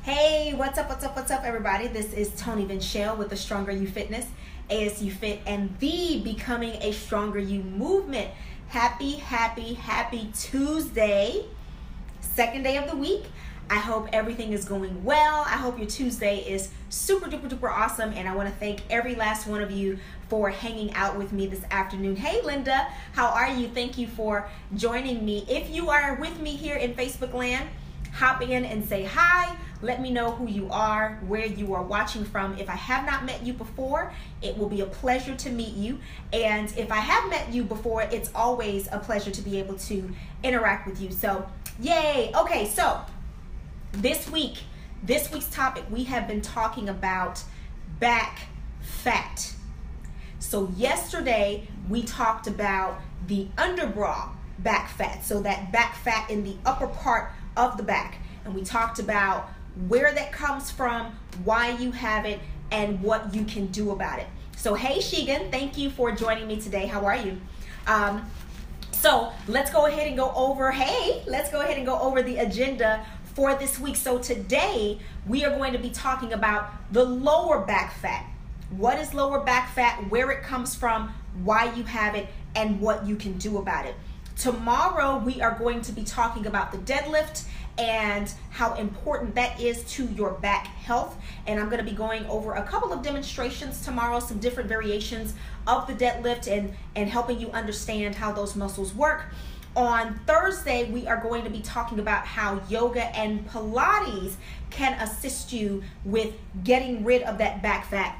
Hey, what's up, everybody? This is Tony Vinchelle with the Stronger You Fitness, ASU Fit, and the Becoming a Stronger You movement. Happy Tuesday, second day of the week. I hope everything is going well. I hope your Tuesday is super duper awesome, and I want to thank every last one of you for hanging out with me this afternoon. Hey Linda, how are you? Thank you for joining me. If you are with me here in Facebook land, hop in and say hi. Let me know who you are, where you are watching from. If I have not met you before, it will be a pleasure to meet you. And if I have met you before, it's always a pleasure to be able to interact with you. So, yay. Okay, so this week's topic, we have been talking about back fat. So yesterday, we talked about the underbra back fat. So that back fat in the upper part of the back. And we talked about where that comes from, why you have it, and what you can do about it. So hey Sheegan, thank you for joining me today. How are you? So let's go ahead and go over the agenda for this week. So today we are going to be talking about the lower back fat. What is lower back fat, where it comes from, why you have it, and what you can do about it. Tomorrow we are going to be talking about the deadlift and how important that is to your back health. And I'm going to be going over a couple of demonstrations tomorrow, some different variations of the deadlift and helping you understand how those muscles work. On Thursday, we are going to be talking about how yoga and Pilates can assist you with getting rid of that back fat.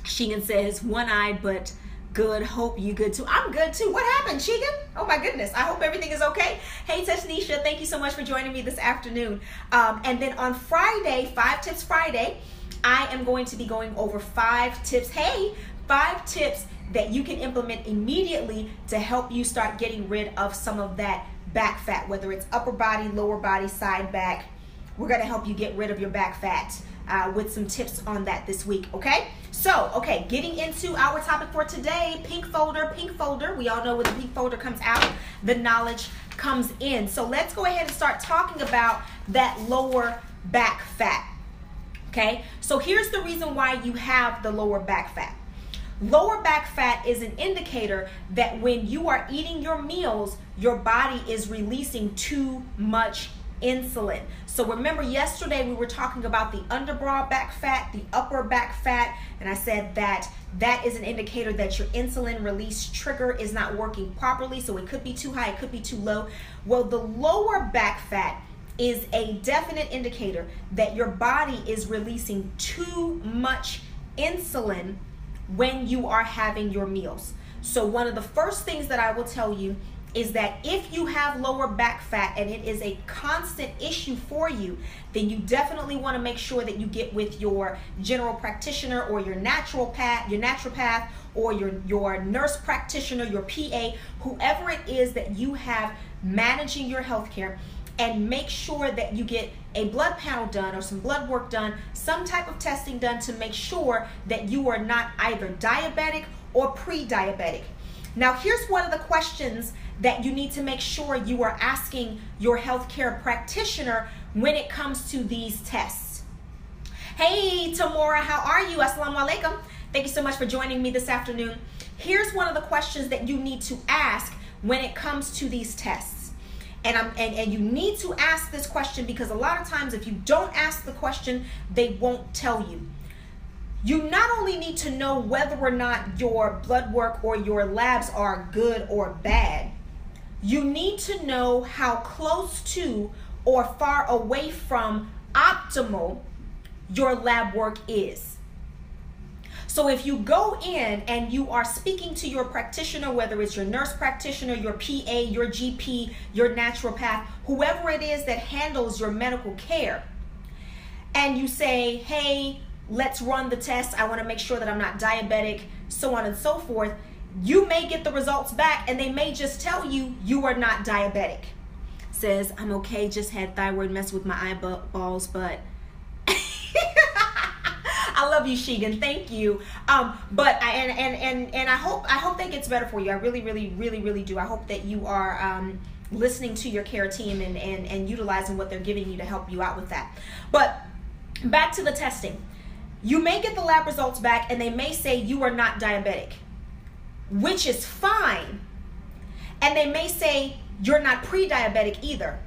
Sheegan says, one-eyed, but good. Hope you good too. I'm good too. What happened, Sheegan? Oh my goodness. I hope everything is okay. Hey Tashnisha, thank you so much for joining me this afternoon. And then on Friday, 5 Tips Friday, I am going to be going over 5 tips. Hey, 5 tips that you can implement immediately to help you start getting rid of some of that back fat, whether it's upper body, lower body, side back. We're going to help you get rid of your back fat with some tips on that this week, okay? So, okay, getting into our topic for today, pink folder. We all know when the pink folder comes out, the knowledge comes in. So let's go ahead and start talking about that lower back fat, okay? So here's the reason why you have the lower back fat. Lower back fat is an indicator that when you are eating your meals, your body is releasing too much insulin. So remember yesterday we were talking about the underbra back fat, the upper back fat, and I said that that is an indicator that your insulin release trigger is not working properly. So it could be too high, it could be too low. Well, the lower back fat is a definite indicator that your body is releasing too much insulin when you are having your meals. So one of the first things that I will tell you is that if you have lower back fat and it is a constant issue for you, then you definitely want to make sure that you get with your general practitioner or your naturopath or your nurse practitioner, your PA, whoever it is that you have managing your healthcare, and make sure that you get a blood panel done or some blood work done, some type of testing done to make sure that you are not either diabetic or pre-diabetic. Now, here's one of the questions that you need to make sure you are asking your healthcare practitioner when it comes to these tests. Hey, Tamora, how are you? Assalamu alaikum. Thank you so much for joining me this afternoon. Here's one of the questions that you need to ask when it comes to these tests. And you need to ask this question because a lot of times if you don't ask the question, they won't tell you. You not only need to know whether or not your blood work or your labs are good or bad, you need to know how close to or far away from optimal your lab work is. So if you go in and you are speaking to your practitioner, whether it's your nurse practitioner, your PA, your GP, your naturopath, whoever it is that handles your medical care, and you say, hey, let's run the test, I want to make sure that I'm not diabetic, so on and so forth, you may get the results back and they may just tell you you are not diabetic. Says, I'm okay, just had thyroid mess with my eyeballs, but I love you, Sheegan. Thank you. But I hope that gets better for you. I really do. I hope that you are listening to your care team and utilizing what they're giving you to help you out with that. But back to the testing. You may get the lab results back and they may say you are not diabetic, which is fine. And they may say you're not pre-diabetic either,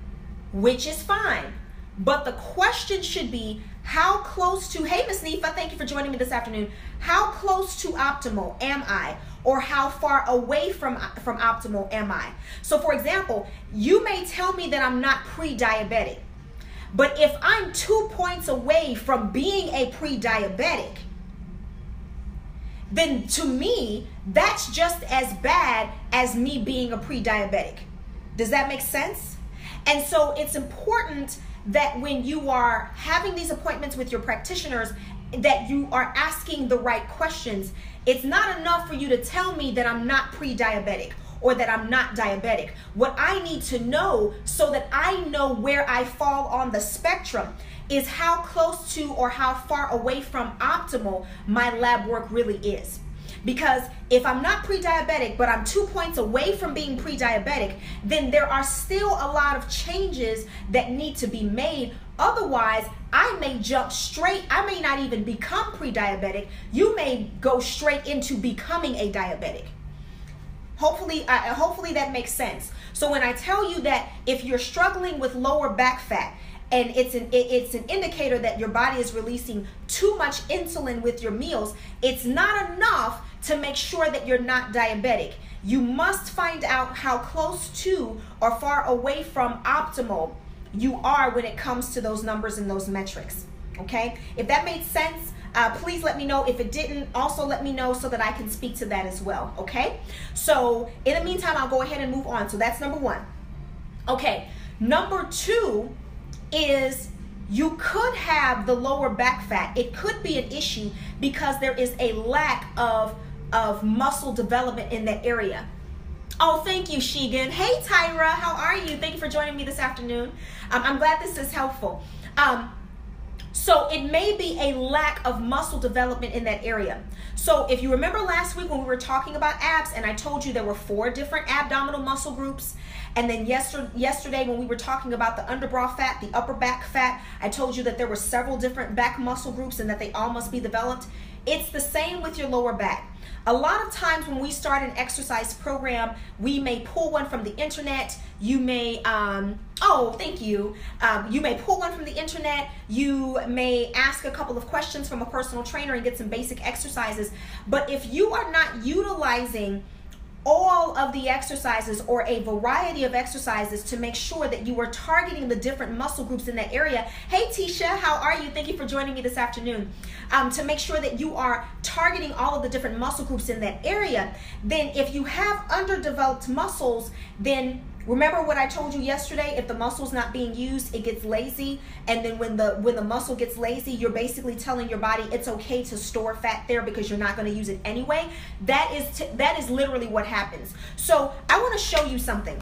which is fine. But the question should be, how close to, hey Miss Nifa, thank you for joining me this afternoon. How close to optimal am I? Or how far away from optimal am I? So for example, you may tell me that I'm not pre-diabetic, but if I'm 2 points away from being a pre-diabetic, then to me, that's just as bad as me being a pre-diabetic. Does that make sense? And so it's important that when you are having these appointments with your practitioners, that you are asking the right questions. It's not enough for you to tell me that I'm not pre-diabetic or that I'm not diabetic. What I need to know so that I know where I fall on the spectrum is how close to or how far away from optimal my lab work really is. Because if I'm not pre-diabetic, but I'm 2 points away from being pre-diabetic, then there are still a lot of changes that need to be made. Otherwise, I may jump straight. I may not even become pre-diabetic. You may go straight into becoming a diabetic. Hopefully that makes sense. So when I tell you that if you're struggling with lower back fat, and it's an indicator that your body is releasing too much insulin with your meals, it's not enough to make sure that you're not diabetic. You must find out how close to or far away from optimal you are when it comes to those numbers and those metrics. Okay? If that made sense, please let me know. If it didn't, also let me know so that I can speak to that as well. Okay? So in the meantime, I'll go ahead and move on. So that's number one. Okay. Number two is you could have the lower back fat. It could be an issue because there is a lack of muscle development in that area. Oh, thank you, Sheegan. Hey, Tyra, how are you? Thank you for joining me this afternoon. I'm glad this is helpful. So it may be a lack of muscle development in that area. So if you remember last week when we were talking about abs and I told you there were 4 different abdominal muscle groups, and then yesterday when we were talking about the underbrow fat, the upper back fat, I told you that there were several different back muscle groups and that they all must be developed. It's the same with your lower back. A lot of times when we start an exercise program, we may pull one from the internet. You may, oh, thank you. You may pull one from the internet. You may ask a couple of questions from a personal trainer and get some basic exercises. But if you are not utilizing all of the exercises or a variety of exercises to make sure that you are targeting the different muscle groups in that area. Hey Tisha, how are you? Thank you for joining me this afternoon. To make sure that you are targeting all of the different muscle groups in that area, then if you have underdeveloped muscles, then remember what I told you yesterday, if the muscle's not being used, it gets lazy. And then when the muscle gets lazy, you're basically telling your body it's okay to store fat there because you're not going to use it anyway. That is literally what happens. So I want to show you something.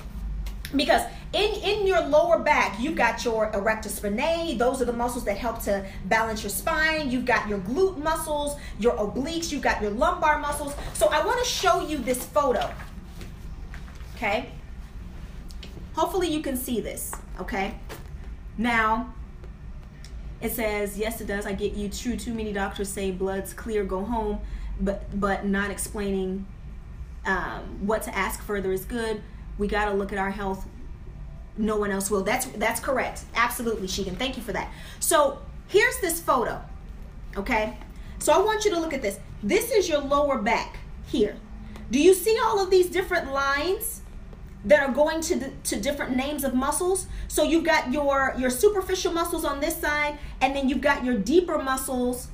Because in your lower back, you've got your erector spinae. Those are the muscles that help to balance your spine. You've got your glute muscles, your obliques, you've got your lumbar muscles. So I want to show you this photo. Okay? Hopefully you can see this, okay? Now, it says, yes, it does. I get you. True, too many doctors say blood's clear, go home, but not explaining what to ask further is good. We got to look at our health. No one else will. That's correct. Absolutely, Sheegan. Thank you for that. So here's this photo, okay? So I want you to look at this. This is your lower back here. Do you see all of these different lines that are going to different names of muscles? So you've got your superficial muscles on this side, and then you've got your deeper muscles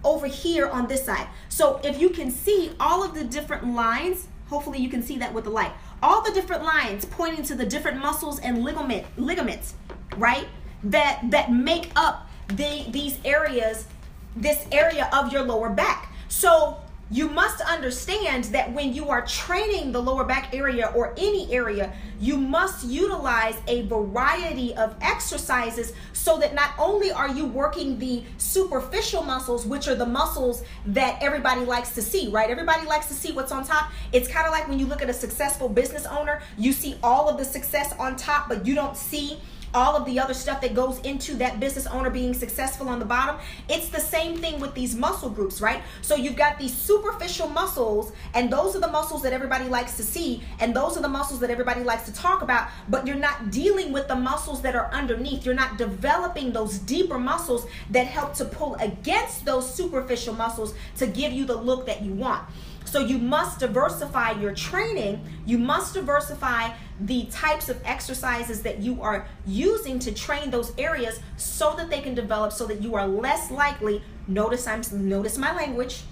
over here on this side. So if you can see all of the different lines, hopefully you can see that with the light, all the different lines pointing to the different muscles and ligaments, right? That make up these areas, this area of your lower back. So you must understand that when you are training the lower back area or any area, you must utilize a variety of exercises so that not only are you working the superficial muscles, which are the muscles that everybody likes to see, right? Everybody likes to see what's on top. It's kind of like when you look at a successful business owner, you see all of the success on top, but you don't see all of the other stuff that goes into that business owner being successful on the bottom. It's the same thing with these muscle groups, right? So you've got these superficial muscles, and those are the muscles that everybody likes to see, and those are the muscles that everybody likes to talk about, but you're not dealing with the muscles that are underneath. You're not developing those deeper muscles that help to pull against those superficial muscles to give you the look that you want. So you must diversify your training. You must diversify the types of exercises that you are using to train those areas so that they can develop, so that you are less likely, notice my language,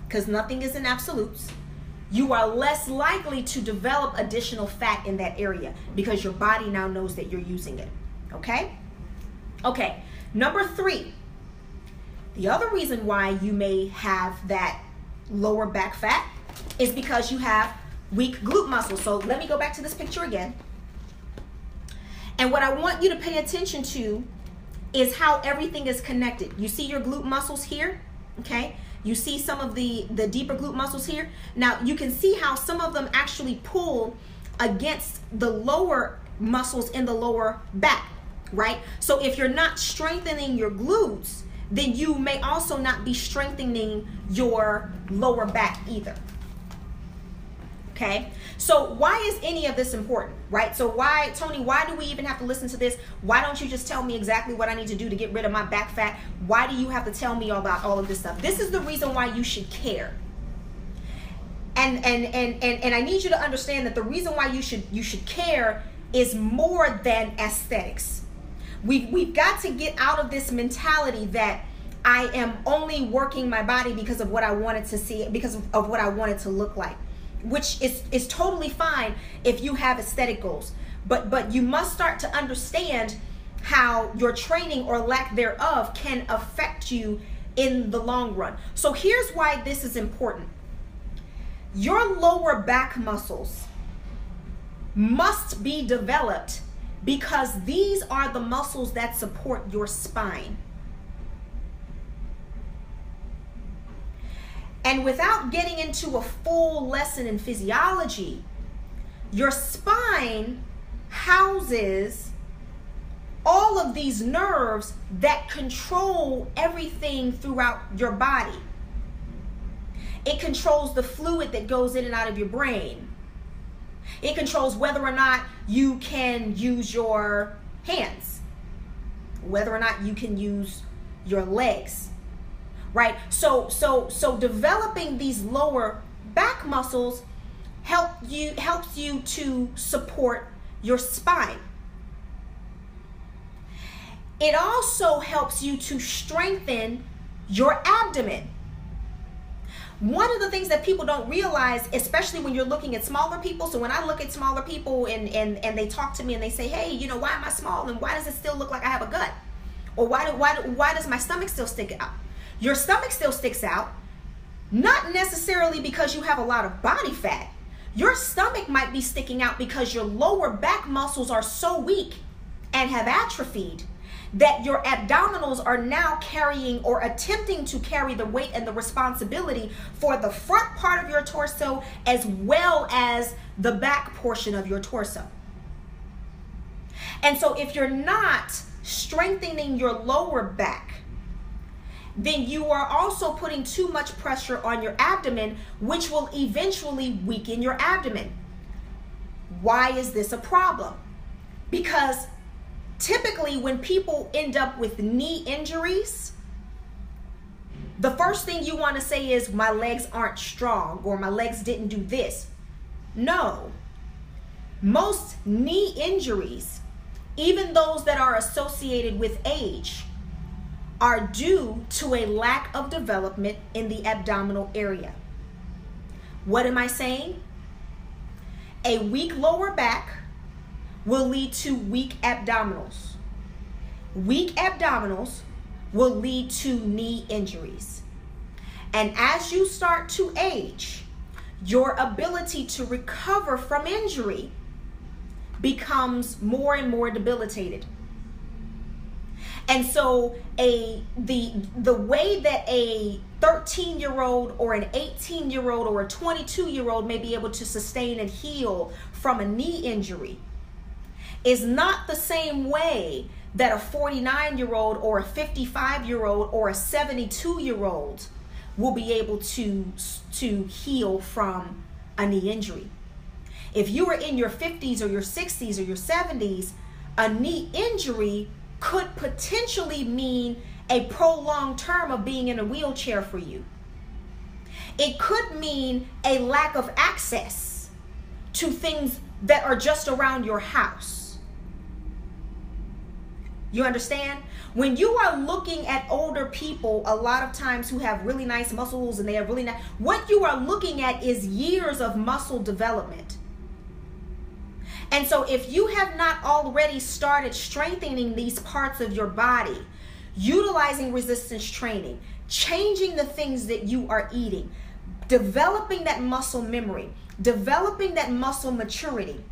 because nothing is in absolutes. You are less likely to develop additional fat in that area because your body now knows that you're using it. Okay? Okay. Number 3, the other reason why you may have that lower back fat is because you have weak glute muscles. So let me go back to this picture again. And what I want you to pay attention to is how everything is connected. You see your glute muscles here, okay? You see some of the deeper glute muscles here. Now you can see how some of them actually pull against the lower muscles in the lower back, right? So if you're not strengthening your glutes, then you may also not be strengthening your lower back either. Okay, so why is any of this important, right? So why, Tony, why do we even have to listen to this? Why don't you just tell me exactly what I need to do to get rid of my back fat? Why do you have to tell me about all of this stuff? This is the reason why you should care. And I need you to understand that the reason why you should care is more than aesthetics. We've got to get out of this mentality that I am only working my body because of what I wanted to see, because of what I wanted to look like, which is totally fine if you have aesthetic goals. But you must start to understand how your training or lack thereof can affect you in the long run. So here's why this is important. Your lower back muscles must be developed because these are the muscles that support your spine. And without getting into a full lesson in physiology, your spine houses all of these nerves that control everything throughout your body. It controls the fluid that goes in and out of your brain. It controls whether or not you can use your hands, whether or not you can use your legs, right? So developing these lower back muscles helps you to support your spine. It also helps you to strengthen your abdomen. One of the things that people don't realize, especially when you're looking at smaller people, so when I look at smaller people and they talk to me and they say, hey, you know, why am I small and why does it still look like I have a gut? Or why does my stomach still stick out? Your stomach still sticks out, not necessarily because you have a lot of body fat. Your stomach might be sticking out because your lower back muscles are so weak and have atrophied that your abdominals are now carrying or attempting to carry the weight and the responsibility for the front part of your torso as well as the back portion of your torso. And so if you're not strengthening your lower back, then you are also putting too much pressure on your abdomen, which will eventually weaken your abdomen. Why is this a problem? Because typically when people end up with knee injuries, the first thing you want to say is my legs aren't strong or my legs didn't do this. No. Most knee injuries, even those that are associated with age, are due to a lack of development in the abdominal area. What am I saying? A weak lower back will lead to weak abdominals. Weak abdominals will lead to knee injuries. And as you start to age, your ability to recover from injury becomes more and more debilitated. And so the way that a 13-year-old or an 18-year-old or a 22-year-old may be able to sustain and heal from a knee injury is not the same way that a 49-year-old or a 55-year-old or a 72-year-old will be able to heal from a knee injury. If you are in your 50s or your 60s or your 70s, a knee injury could potentially mean a prolonged term of being in a wheelchair for you. It could mean a lack of access to things that are just around your house. You understand? When you are looking at older people, a lot of times who have really nice muscles and they have really nice, what you are looking at is years of muscle development. And so if you have not already started strengthening these parts of your body, utilizing resistance training, changing the things that you are eating, developing that muscle memory, developing that muscle maturity,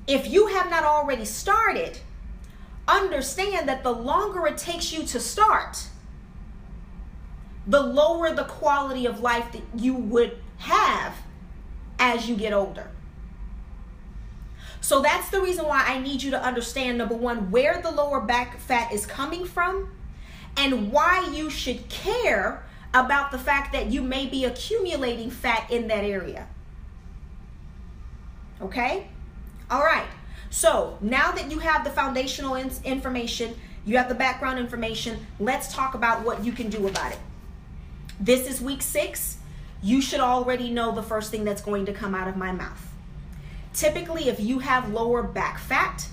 if you have not already started, understand that the longer it takes you to start, the lower the quality of life that you would have as you get older. So that's the reason why I need you to understand, number one, where the lower back fat is coming from and why you should care about the fact that you may be accumulating fat in that area. Okay? All right. So now that you have the foundational information, you have the background information, let's talk about what you can do about it. This is week 6. You should already know the first thing that's going to come out of my mouth. Typically, if you have lower back fat,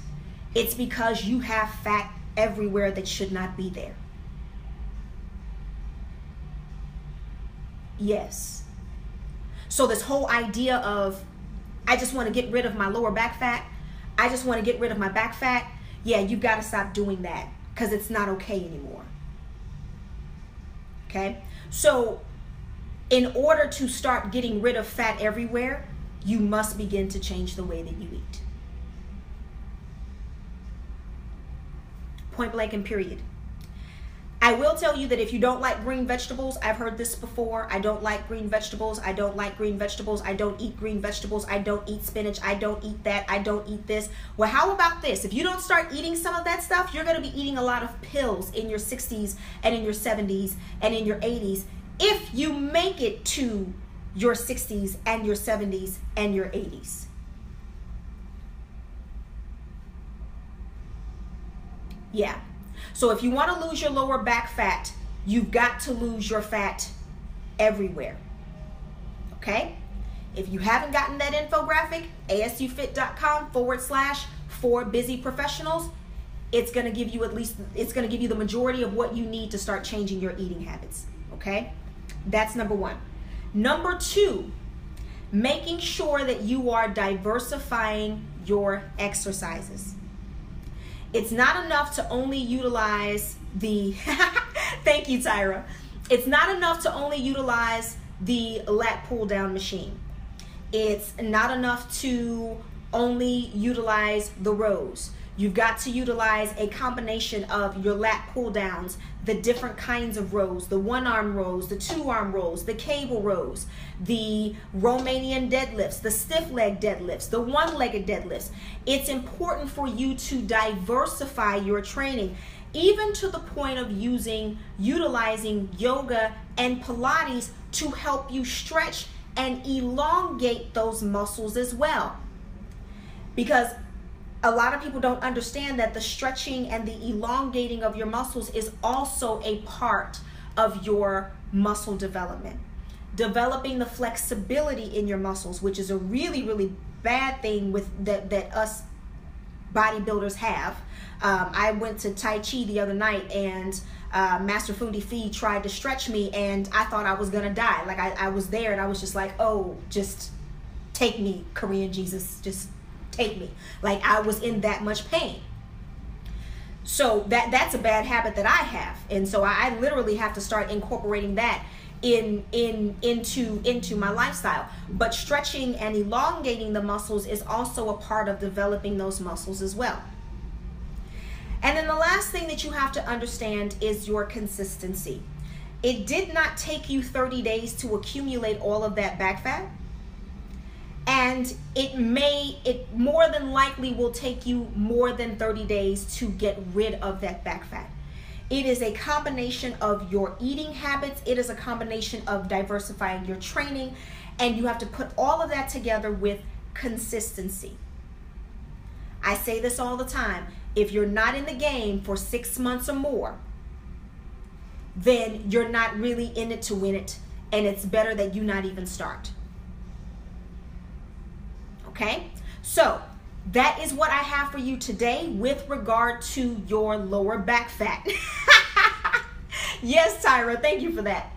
it's because you have fat everywhere that should not be there. Yes. So this whole idea of, I just want to get rid of my lower back fat, I just want to get rid of my back fat, yeah, you've got to stop doing that because it's not okay anymore. Okay? So in order to start getting rid of fat everywhere, you must begin to change the way that you eat. Point blank and period. I will tell you that if you don't like green vegetables, I've heard this before, I don't like green vegetables, I don't like green vegetables, I don't eat green vegetables, I don't eat spinach, I don't eat that, I don't eat this. Well, how about this? If you don't start eating some of that stuff, you're going to be eating a lot of pills in your 60s and in your 70s and in your 80s if you make it to your 60s and your 70s and your 80s. Yeah. So if you want to lose your lower back fat, you've got to lose your fat everywhere. Okay? If you haven't gotten that infographic, asufit.com/4busyprofessionals, it's going to give you the majority of what you need to start changing your eating habits. Okay? That's number 1. Number 2, making sure that you are diversifying your exercises. It's not enough to only utilize the, thank you, Tyra. It's not enough to only utilize the lat pull down machine. It's not enough to only utilize the rows. You've got to utilize a combination of your lat pull downs, the different kinds of rows, the 1-arm rows, the 2-arm rows, the cable rows, the Romanian deadlifts, the stiff leg deadlifts, the one-legged deadlifts. It's important for you to diversify your training, even to the point of utilizing yoga and Pilates to help you stretch and elongate those muscles as well. Because a lot of people don't understand that the stretching and the elongating of your muscles is also a part of your muscle development. Developing the flexibility in your muscles, which is a really, really bad thing with that us bodybuilders have. I went to Tai Chi the other night and Master Fundi Fi tried to stretch me and I thought I was gonna die. Like I was there and I was just like, oh, just take me, Korean Jesus, just take me. Like I was in that much pain. So that's a bad habit that I have, and so I literally have to start incorporating that into my lifestyle. But stretching and elongating the muscles is also a part of developing those muscles as well. And then the last thing that you have to understand is your consistency. It did not take you 30 days to accumulate all of that back fat. And it more than likely will take you more than 30 days to get rid of that back fat. It is a combination of your eating habits. It is a combination of diversifying your training, and you have to put all of that together with consistency. I say this all the time. If you're not in the game for 6 months or more, then you're not really in it to win it, and it's better that you not even start. Okay, so that is what I have for you today with regard to your lower back fat. Yes, Tyra, thank you for that.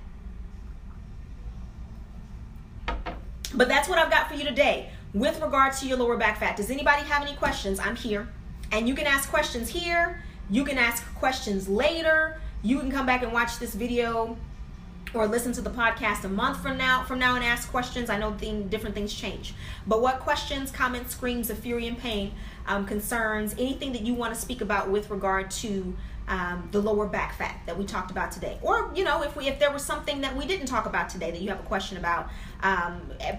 But that's what I've got for you today with regard to your lower back fat. Does anybody have any questions? I'm here, and you can ask questions here. You can ask questions later. You can come back and watch this video or listen to the podcast a month from now and ask questions. I know different things change. But what questions, comments, screams of fury and pain, concerns, anything that you want to speak about with regard to the lower back fat that we talked about today? Or, you know, if there was something that we didn't talk about today that you have a question about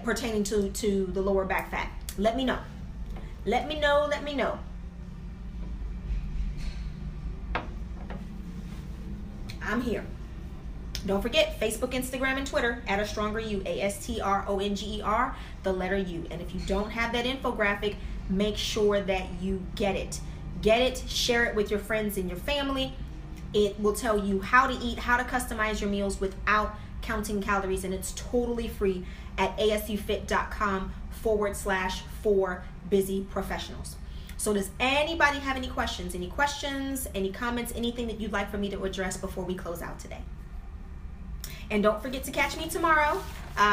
pertaining to the lower back fat, let me know. Let me know. I'm here. Don't forget Facebook, Instagram, and Twitter at @AStrongerU, ASTRONGER, the letter U. And if you don't have that infographic, make sure that you get it. Get it, share it with your friends and your family. It will tell you how to eat, how to customize your meals without counting calories, and it's totally free at asufit.com/4busyprofessionals. So does anybody have any questions, any comments, anything that you'd like for me to address before we close out today? And don't forget to catch me tomorrow,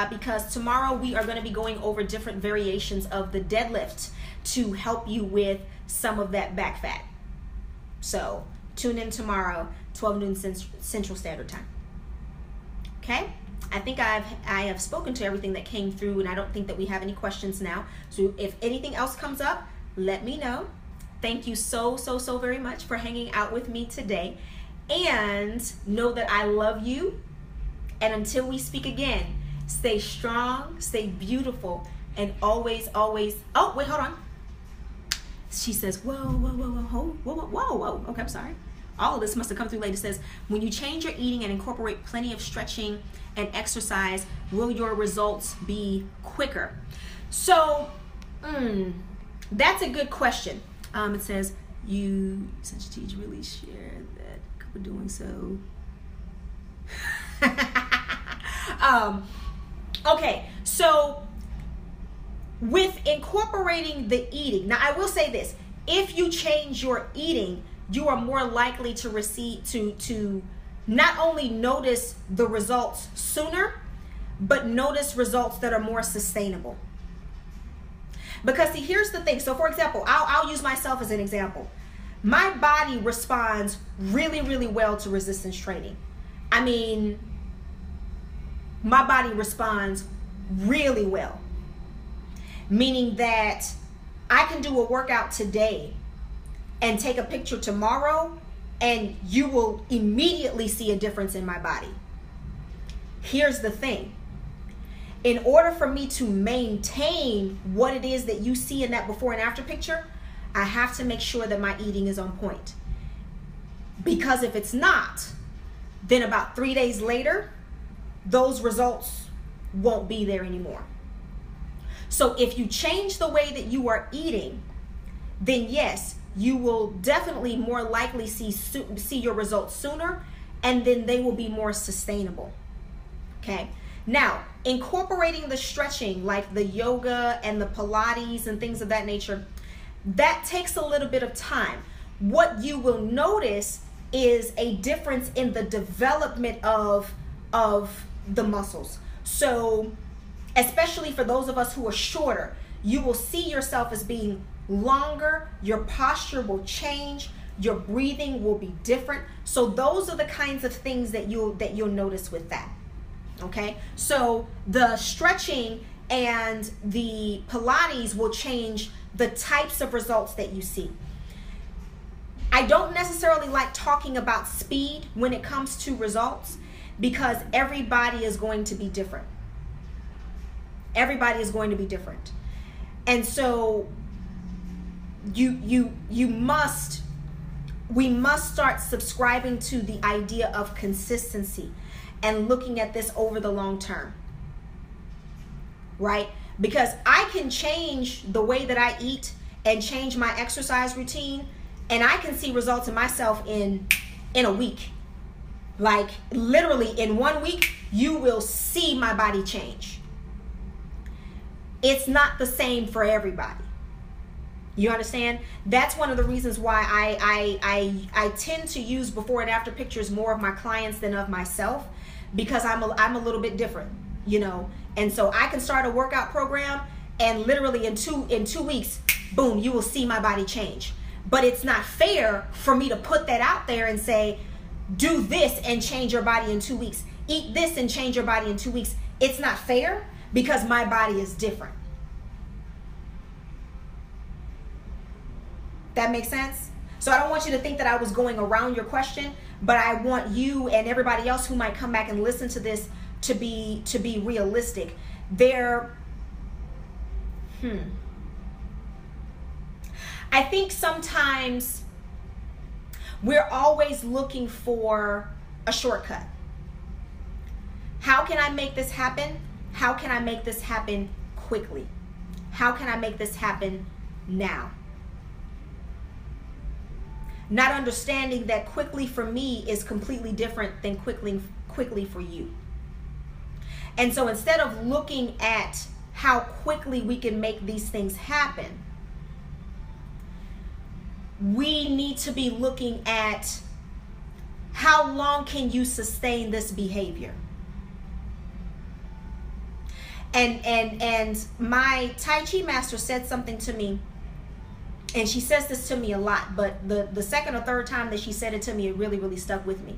because tomorrow we are going to be going over different variations of the deadlift to help you with some of that back fat. So tune in tomorrow, 12 noon Central Standard Time. Okay? I think I have spoken to everything that came through, and I don't think that we have any questions now. So if anything else comes up, let me know. Thank you so very much for hanging out with me today. And know that I love you. And until we speak again, stay strong, stay beautiful, and always, oh, wait, hold on. She says, whoa. Okay, I'm sorry. All of this must have come through later. It says, when you change your eating and incorporate plenty of stretching and exercise, will your results be quicker? So, that's a good question. It says, you, such a teacher, really share that we're doing so. Okay, so with incorporating the eating, now I will say this: if you change your eating, you are more likely to to not only notice the results sooner, but notice results that are more sustainable. Because see, here's the thing. So for example, I'll use myself as an example. My body responds really well to resistance training. I mean, my body responds really well. Meaning that I can do a workout today and take a picture tomorrow, and you will immediately see a difference in my body. Here's the thing. In order for me to maintain what it is that you see in that before and after picture, I have to make sure that my eating is on point. Because if it's not, then about 3 days later, those results won't be there anymore. So if you change the way that you are eating, then yes, you will definitely more likely see your results sooner, and then they will be more sustainable. Okay. Now, incorporating the stretching like the yoga and the Pilates and things of that nature, that takes a little bit of time. What you will notice is a difference in the development of the muscles. So especially for those of us who are shorter, you will see yourself as being longer, your posture will change, your breathing will be different. So those are the kinds of things that you'll notice with that. Okay, so the stretching and the Pilates will change the types of results that you see. I don't necessarily like talking about speed when it comes to results, because everybody is going to be different. Everybody is going to be different. And so we must start subscribing to the idea of consistency and looking at this over the long term, right? Because I can change the way that I eat and change my exercise routine, and I can see results in myself in a week. Like literally in 1 week, you will see my body change. It's not the same for everybody. You understand? That's one of the reasons why I tend to use before and after pictures more of my clients than of myself, because I'm a little bit different, you know. And so I can start a workout program and literally in two weeks, boom, you will see my body change. But it's not fair for me to put that out there and say, do this and change your body in 2 weeks. Eat this and change your body in 2 weeks. It's not fair because my body is different. That makes sense? So I don't want you to think that I was going around your question, but I want you and everybody else who might come back and listen to this to be realistic. I think sometimes we're always looking for a shortcut. How can I make this happen? How can I make this happen quickly? How can I make this happen now? Not understanding that quickly for me is completely different than quickly for you. And so instead of looking at how quickly we can make these things happen, we need to be looking at how long can you sustain this behavior. And my Tai Chi master said something to me, and she says this to me a lot, but the second or third time that she said it to me, it really, really stuck with me.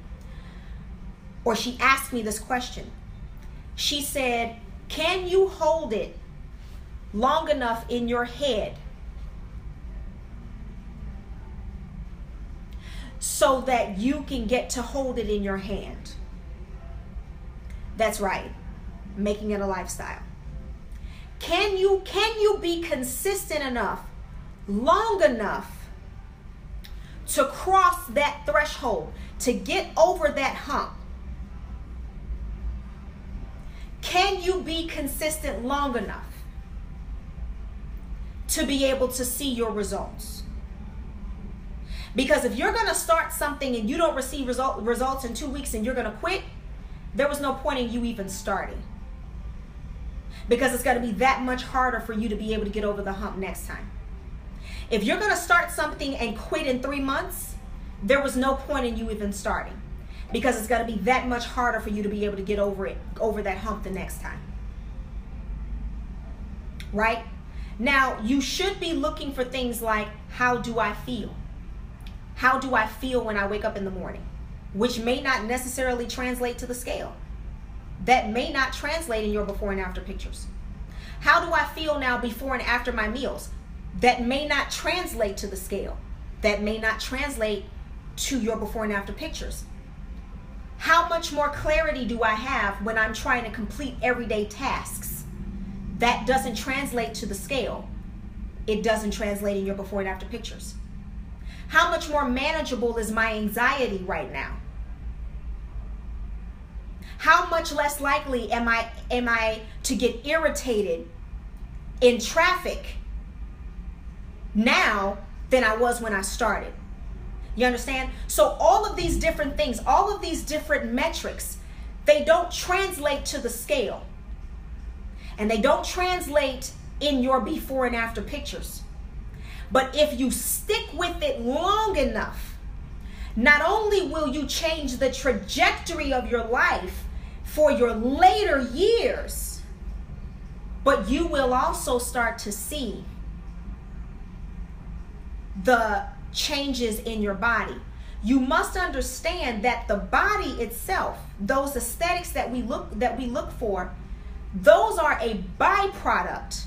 Or she asked me this question. She said, can you hold it long enough in your head so that you can get to hold it in your hand? That's right. Making it a lifestyle. Can you be consistent enough, long enough to cross that threshold, to get over that hump? Can you be consistent long enough to be able to see your results? Because if you're going to start something and you don't receive results in 2 weeks and you're going to quit, there was no point in you even starting. Because it's going to be that much harder for you to be able to get over the hump next time. If you're going to start something and quit in 3 months, there was no point in you even starting. Because it's going to be that much harder for you to be able to get over that hump the next time. Right? Now, you should be looking for things like, how do I feel? How do I feel when I wake up in the morning? Which may not necessarily translate to the scale. That may not translate in your before and after pictures. How do I feel now before and after my meals? That may not translate to the scale. That may not translate to your before and after pictures. How much more clarity do I have when I'm trying to complete everyday tasks? That doesn't translate to the scale. It doesn't translate in your before and after pictures. How much more manageable is my anxiety right now? How much less likely am I to get irritated in traffic now than I was when I started? You understand? So all of these different things, all of these different metrics, they don't translate to the scale. And they don't translate in your before and after pictures. But if you stick with it long enough, not only will you change the trajectory of your life for your later years, but you will also start to see the changes in your body. You must understand that the body itself, those aesthetics that we look for, those are a byproduct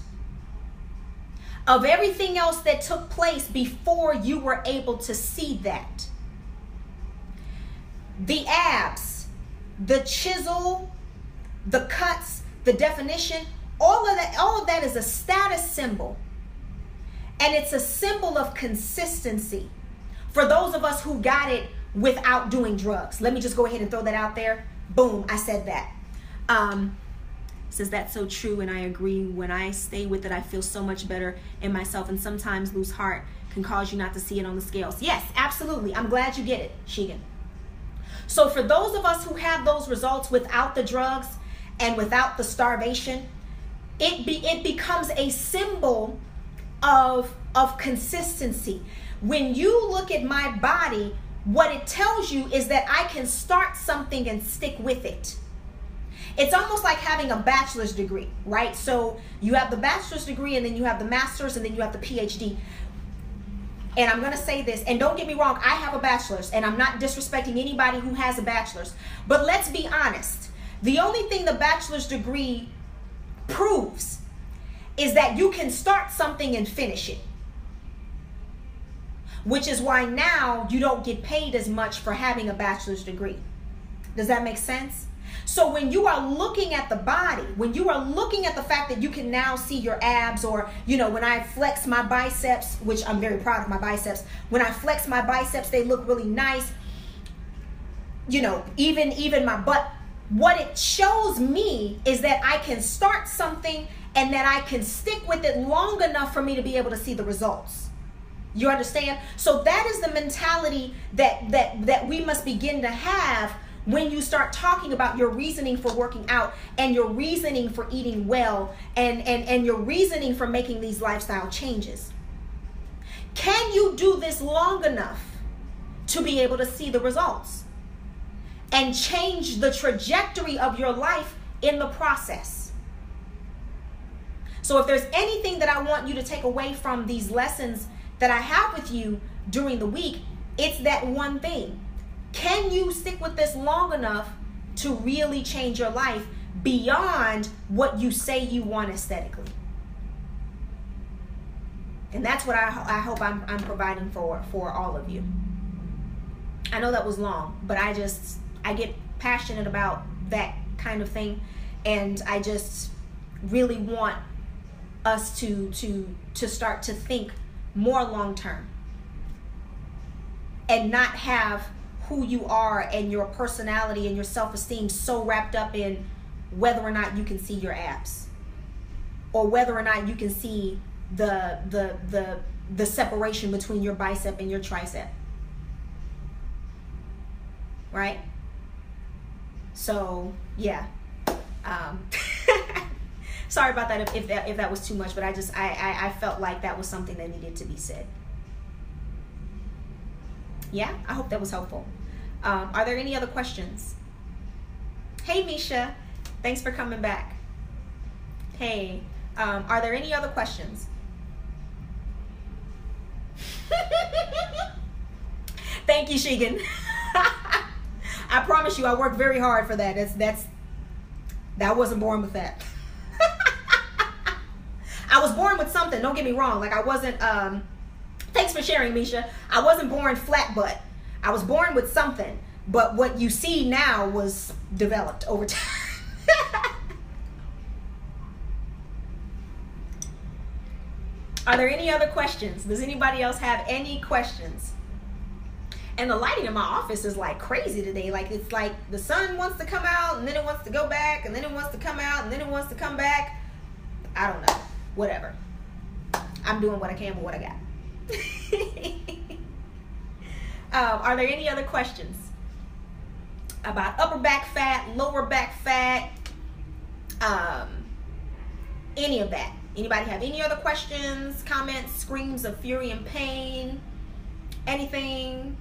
of everything else that took place before you were able to see that. The abs, the chisel, the cuts, the definition, all of that is a status symbol And it's a symbol of consistency for those of us who got it without doing drugs. Let me just go ahead and throw that out there. Boom, I said that. Says that's so true, and I agree. When I stay with it, I feel so much better in myself, and sometimes lose heart can cause you not to see it on the scales. Yes, absolutely. I'm glad you get it, Sheegan. So for those of us who have those results without the drugs and without the starvation, it becomes a symbol of consistency. When you look at my body, what it tells you is that I can start something and stick with it. It's almost like having a bachelor's degree, right? So you have the bachelor's degree, and then you have the master's, and then you have the PhD. And I'm going to say this, and don't get me wrong, I have a bachelor's, and I'm not disrespecting anybody who has a bachelor's. But let's be honest. The only thing the bachelor's degree proves is that you can start something and finish it. Which is why now you don't get paid as much for having a bachelor's degree. Does that make sense? So when you are looking at the body, when you are looking at the fact that you can now see your abs, or, you know, when I flex my biceps, which I'm very proud of my biceps, when I flex my biceps, they look really nice. You know, even my butt, what it shows me is that I can start something and that I can stick with it long enough for me to be able to see the results. You understand? So that is the mentality that we must begin to have when you start talking about your reasoning for working out, and your reasoning for eating well, and your reasoning for making these lifestyle changes. Can you do this long enough to be able to see the results and change the trajectory of your life in the process? So if there's anything that I want you to take away from these lessons that I have with you during the week, it's that one thing. Can you stick with this long enough to really change your life beyond what you say you want aesthetically? And that's what I hope I'm providing for all of you. I know that was long, but I get passionate about that kind of thing, and I just really want us to start to think more long term and not have who you are and your personality and your self-esteem so wrapped up in whether or not you can see your abs, or whether or not you can see the separation between your bicep and your tricep, right? So yeah, sorry about that if that was too much, but I felt like that was something that needed to be said. Yeah, I hope that was helpful. Are there any other questions? Hey, Misha, thanks for coming back. Hey, are there any other questions? Thank you, Sheegan. I promise you, I worked very hard for that. I wasn't born with that. I was born with something. Don't get me wrong. Like I wasn't. Thanks for sharing, Misha. I wasn't born flat butt. I was born with something, but what you see now was developed over time. Are there any other questions? Does anybody else have any questions? And the lighting in my office is like crazy today. Like it's like the sun wants to come out and then it wants to go back and then it wants to come out and then it wants to come back. I don't know. Whatever. I'm doing what I can with what I got. Are there any other questions about upper back fat, lower back fat, any of that? Anybody have any other questions, comments, screams of fury and pain, anything?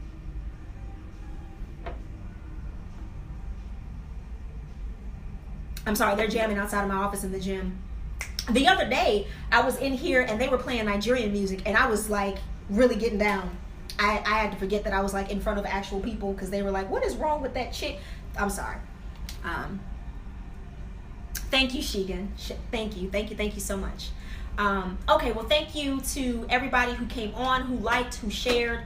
I'm sorry, they're jamming outside of my office in the gym. The other day, I was in here and they were playing Nigerian music, and I was like really getting down. I had to forget that I was like in front of actual people, because they were like, what is wrong with that chick? I'm sorry. Thank you, Sheegan. Thank you so much. Okay, well, thank you to everybody who came on, who liked, who shared.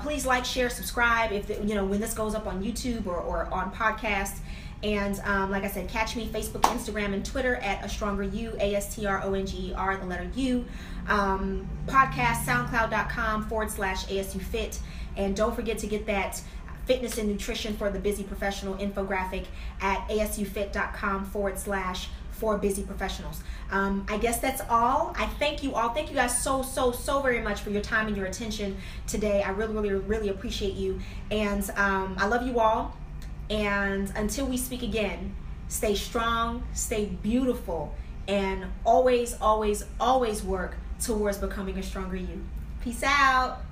Please like, share, subscribe if when this goes up on YouTube or on podcast. And like I said, catch me Facebook, Instagram, and Twitter at A Stronger You, ASTRONGER, the letter U. Podcast, SoundCloud.com/ASUFit. And don't forget to get that fitness and nutrition for the busy professional infographic at ASUFit.com/for busy professionals. I guess that's all. I thank you all. Thank you guys so very much for your time and your attention today. I really appreciate you. And I love you all. And until we speak again, stay strong, stay beautiful, and always work towards becoming a stronger you. Peace out.